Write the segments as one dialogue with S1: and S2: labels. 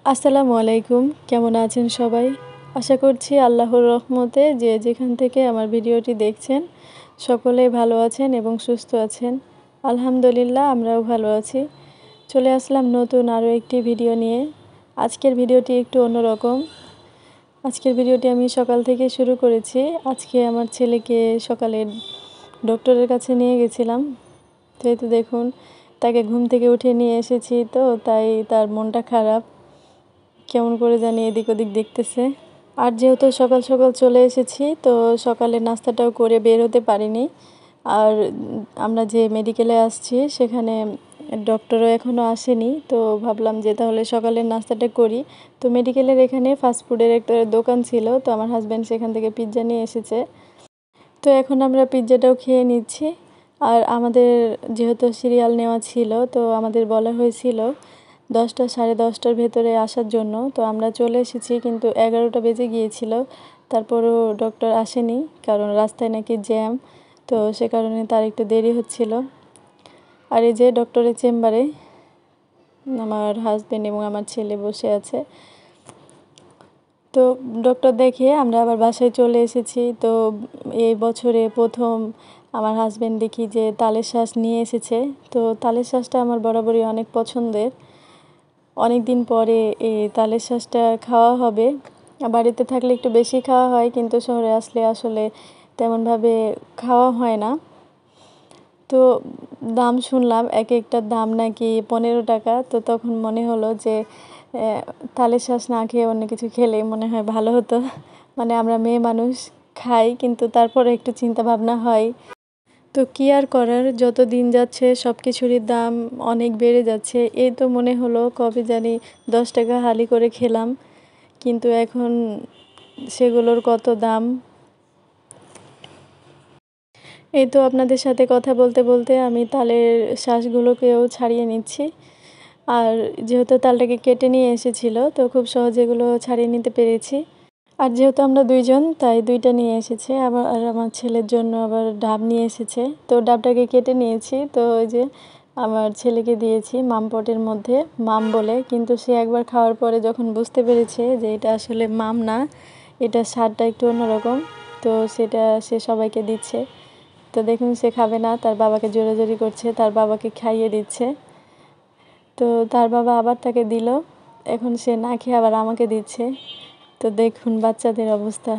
S1: আসসালামু আলাইকুম। কেমন আছেন সবাই? আশা করছি আল্লাহর রহমতে যে যেখান থেকে আমার ভিডিওটি দেখছেন সকলেই ভালো আছেন এবং সুস্থ আছেন। আলহামদুলিল্লাহ আমরাও ভালো আছি। চলে আসলাম নতুন আরও একটি ভিডিও নিয়ে। আজকের ভিডিওটি একটু অন্যরকম। আজকের ভিডিওটি আমি সকাল থেকে শুরু করেছি। আজকে আমার ছেলেকে সকালে ডক্টরের কাছে নিয়ে গেছিলাম। তো এই তো দেখুন, তাকে ঘুম থেকে উঠিয়ে নিয়ে এসেছি, তো তাই তার মনটা খারাপ, কেমন করে জানি এদিক ওদিক দেখতেছে। আর যেহেতু সকাল সকাল চলে এসেছি, তো সকালে নাস্তাটাও করে বের হতে পারিনি। আর আমরা যে মেডিকেলে আসছি সেখানে ডক্টরও এখনও আসেনি, তো ভাবলাম যে তাহলে সকালের নাস্তাটা করি। তো মেডিকেলের এখানে ফাস্টফুডের একটা দোকান ছিল, তো আমার হাজব্যান্ড সেখান থেকে পিৎজা নিয়ে এসেছে। তো এখন আমরা পিৎজাটাও খেয়ে নিচ্ছি। আর আমাদের যেহেতু সিরিয়াল নেওয়া ছিল, তো আমাদের বলা হয়েছিল 10টা সাড়ে 10টার ভেতরে আসার জন্য। তো আমরা চলে এসেছি, কিন্তু 11টা বেজে গিয়েছিল। তারপরও ডক্টর আসেনি, কারণ রাস্তায় নাকি জ্যাম, তো সে কারণে তার একটু দেরি হচ্ছিল। আর এই যে ডক্টরের চেম্বারে আমার হাজব্যান্ড এবং আমার ছেলে বসে আছে। তো ডক্টর দেখে আমরা আবার বাসায় চলে এসেছি। তো এই বছরে প্রথম আমার হাজব্যান্ড দেখি যে তালের শাঁস নিয়ে এসেছে। তো তালের শাঁসটা আমার বরাবরই অনেক পছন্দের। অনেক দিন পরে এই তালের শাঁসটা খাওয়া হবে। বাড়িতে থাকলে একটু বেশি খাওয়া হয়, কিন্তু শহরে আসলে আসলে তেমনভাবে খাওয়া হয় না। তো দাম শুনলাম, এক একটার দাম নাকি 15 টাকা। তো তখন মনে হলো যে তালের শাঁস না খেয়ে অন্য কিছু খেলে মনে হয় ভালো হতো। মানে আমরা মেয়ে মানুষ খাই, কিন্তু তারপরে একটু চিন্তা ভাবনা হয়। তো কী আর করার, যত দিন যাচ্ছে সব কিছুরই দাম অনেক বেড়ে যাচ্ছে। এই তো মনে হলো কবে জানি 10 টাকা হালি করে খেলাম, কিন্তু এখন সেগুলোর কত দাম। এই তো আপনাদের সাথে কথা বলতে বলতে আমি তালের শাঁসগুলোকেও ছাড়িয়ে নিচ্ছি। আর যেহেতু তালটাকে কেটে নিয়ে এসেছিল, তো খুব সহজে এগুলো ছাড়িয়ে নিতে পেরেছি। আর যেহেতু আমরা দুইজন, তাই দুইটা নিয়ে এসেছে। আবার আর আমার ছেলের জন্য আবার ডাব নিয়ে এসেছে। তো ডাবটাকে কেটে নিয়েছি, তো ওই যে আমার ছেলেকে দিয়েছি মামপটের মধ্যে, মাম বলে। কিন্তু সে একবার খাওয়ার পরে যখন বুঝতে পেরেছে যে এটা আসলে মাম না, এটা স্বাদটা একটু অন্যরকম, তো সেটা সে সবাইকে দিচ্ছে। তো দেখুন, সে খাবে না, তার বাবাকে জোরাজুরি করছে, তার বাবাকে খাইয়ে দিচ্ছে। তো তার বাবা আবার তাকে দিল, এখন সে না খেয়ে আবার আমাকে দিচ্ছে। তো দেখুন বাচ্চাদের অবস্থা।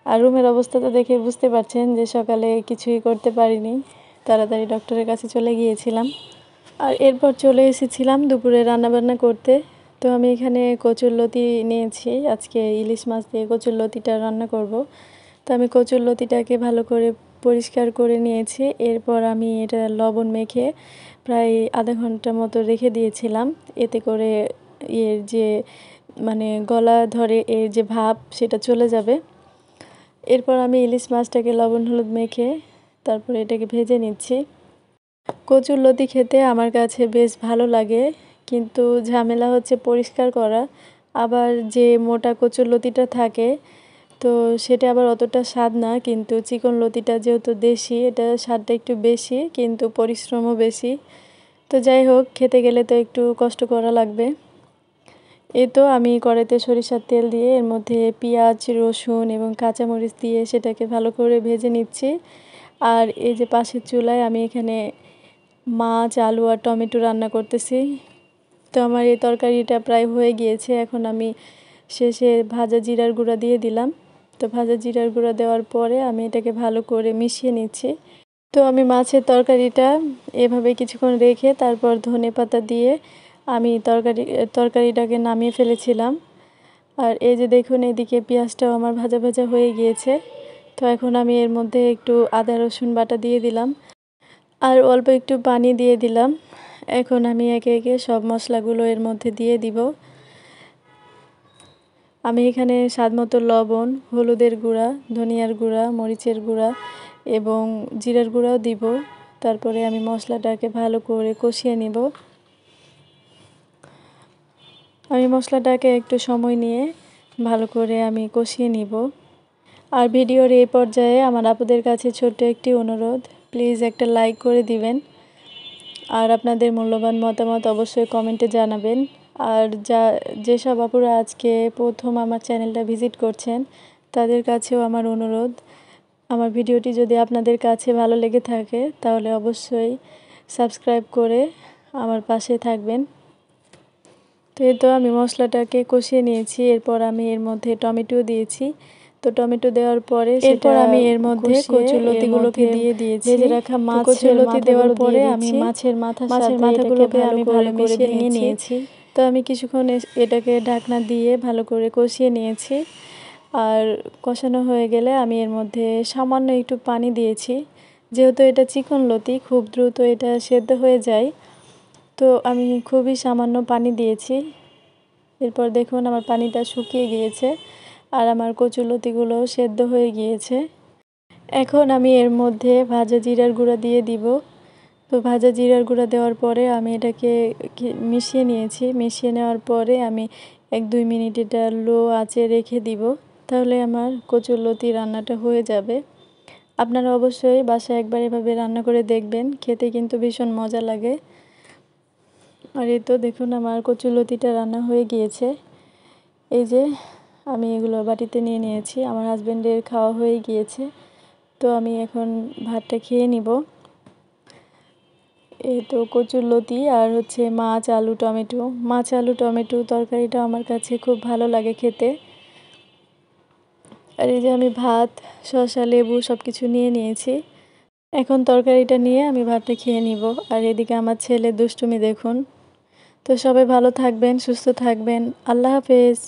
S1: আর রুমের অবস্থা তো দেখে বুঝতে পারছেন যে সকালে কিছুই করতে পারিনি, তাড়াতাড়ি ডক্টরের কাছে চলে গিয়েছিলাম। আর এরপর চলে এসেছিলাম দুপুরে রান্নাবান্না করতে। তো আমি এখানে কচুরলতি নিয়েছি, আজকে ইলিশ মাছ দিয়ে কচুরলতিটা রান্না করব। তো আমি কচুরলতিটাকে ভালো করে পরিষ্কার করে নিয়েছি। এরপর আমি এটা লবণ মেখে প্রায় আধা ঘন্টা মতো রেখে দিয়েছিলাম, এতে করে এর যে মানে গলা ধরে এর যে ভাব সেটা চলে যাবে। এরপর আমি ইলিশ মাছটাকে লবণ হলুদ মেখে তারপরে এটাকে ভেজে নিচ্ছি। কচুরলতি খেতে আমার কাছে বেশ ভালো লাগে, কিন্তু ঝামেলা হচ্ছে পরিষ্কার করা। আবার যে মোটা কচুরলতিটা থাকে, তো সেটা আবার অতটা স্বাদ না, কিন্তু চিকন লতিটা যেহেতু দেশি, এটা স্বাদটা একটু বেশি, কিন্তু পরিশ্রমও বেশি। তো যাই হোক, খেতে গেলে তো একটু কষ্ট করা লাগবে। এই তো আমি কড়াইতে সরিষার তেল দিয়ে এর মধ্যে পেঁয়াজ, রসুন এবং কাঁচামরিচ দিয়ে সেটাকে ভালো করে ভেজে নিচ্ছি। আর এই যে পাশের চুলায় আমি এখানে মাছ, আলু আর টমেটো রান্না করতেছি। তো আমার এই তরকারিটা প্রায় হয়ে গিয়েছে। এখন আমি শেষে ভাজা জিরার গুঁড়া দিয়ে দিলাম। তো ভাজা জিরার গুঁড়া দেওয়ার পরে আমি এটাকে ভালো করে মিশিয়ে নিচ্ছি। তো আমি মাছের তরকারিটা এভাবে কিছুক্ষণ রেখে তারপর ধনেপাতা দিয়ে আমি তরকারিটাকে নামিয়ে ফেলেছিলাম। আর এই যে দেখুন, এদিকে পেঁয়াজটাও আমার ভাজা ভাজা হয়ে গিয়েছে। তো এখন আমি এর মধ্যে একটু আদা রসুন বাটা দিয়ে দিলাম, আর অল্প একটু পানি দিয়ে দিলাম। এখন আমি একে একে সব মশলাগুলো এর মধ্যে দিয়ে দিব। আমি এখানে স্বাদমতো লবণ, হলুদের গুঁড়া, ধনিয়ার গুঁড়া, মরিচের গুঁড়া এবং জিরার গুঁড়াও দিব। তারপরে আমি মশলাটাকে ভালো করে কষিয়ে নিব। আমি মশলাটাকে একটু সময় নিয়ে ভালো করে আমি কষিয়ে নিব। আর ভিডিওর এই পর্যায়ে আমার আপুদের কাছে ছোট্ট একটি অনুরোধ, প্লিজ একটা লাইক করে দিবেন। আর আপনাদের মূল্যবান মতামত অবশ্যই কমেন্টে জানাবেন। আর যেসব আপুরা আজকে প্রথম আমার চ্যানেলটা ভিজিট করছেন তাদের কাছেও আমার অনুরোধ, আমার ভিডিওটি যদি আপনাদের কাছে ভালো লেগে থাকে তাহলে অবশ্যই সাবস্ক্রাইব করে আমার পাশে থাকবেন। তো এই তো আমি মশলাটাকে কষিয়ে নিয়েছি, এরপর আমি এর মধ্যে টমেটো দিয়েছি। তো টমেটো দেওয়ার পরে এরপর আমি এর মধ্যে কচুরলতিগুলোকে দিয়ে দিয়েছি। ভেজে রাখা কচুরলতি দেওয়ার পরে আমি মাছের মাথাগুলোকে আমি ভালো করে ভেঙে নিয়েছি। তো আমি কিছুক্ষণ এটাকে ঢাকনা দিয়ে ভালো করে কষিয়ে নিয়েছি। আর কষানো হয়ে গেলে আমি এর মধ্যে সামান্য একটু পানি দিয়েছি, যেহেতু এটা চিকন লতি খুব দ্রুত এটা সেদ্ধ হয়ে যায়, তো আমি খুবই সামান্য পানি দিয়েছি। এরপর দেখুন আমার পানিটা শুকিয়ে গিয়েছে আর আমার কচুরলতিগুলো সেদ্ধ হয়ে গিয়েছে। এখন আমি এর মধ্যে ভাজা জিরার গুঁড়া দিয়ে দিব। তো ভাজা জিরার গুঁড়া দেওয়ার পরে আমি এটাকে মিশিয়ে নিয়েছি। মিশিয়ে নেওয়ার পরে আমি 1-2 মিনিট এটা লো আঁচে রেখে দিব, তাহলে আমার কচুরলতি রান্নাটা হয়ে যাবে। আপনারা অবশ্যই বাসায় একবার এভাবে রান্না করে দেখবেন, খেতে কিন্তু ভীষণ মজা লাগে। আর এই তো দেখুন আমার কচুরলতিটা রান্না হয়ে গিয়েছে। এই যে আমি এগুলো বাটিতে নিয়ে নিয়েছি, আমার হাজব্যান্ডের খাওয়া হয়ে গিয়েছে। তো আমি এখন ভাতটা খেয়ে নিব। এই তো কচুরলতি আর হচ্ছে মাছ আলু টমেটো তরকারিটা আমার কাছে খুব ভালো লাগে খেতে। আর এই যে আমি ভাত, শসা, লেবু সব কিছু নিয়ে নিয়েছি। এখন তরকারিটা নিয়ে আমি ভাতটা খেয়ে নিব। আর এদিকে আমার ছেলে দুষ্টুমি দেখুন। তো সবাই ভালো থাকবেন, সুস্থ থাকবেন। আল্লাহ হাফেজ।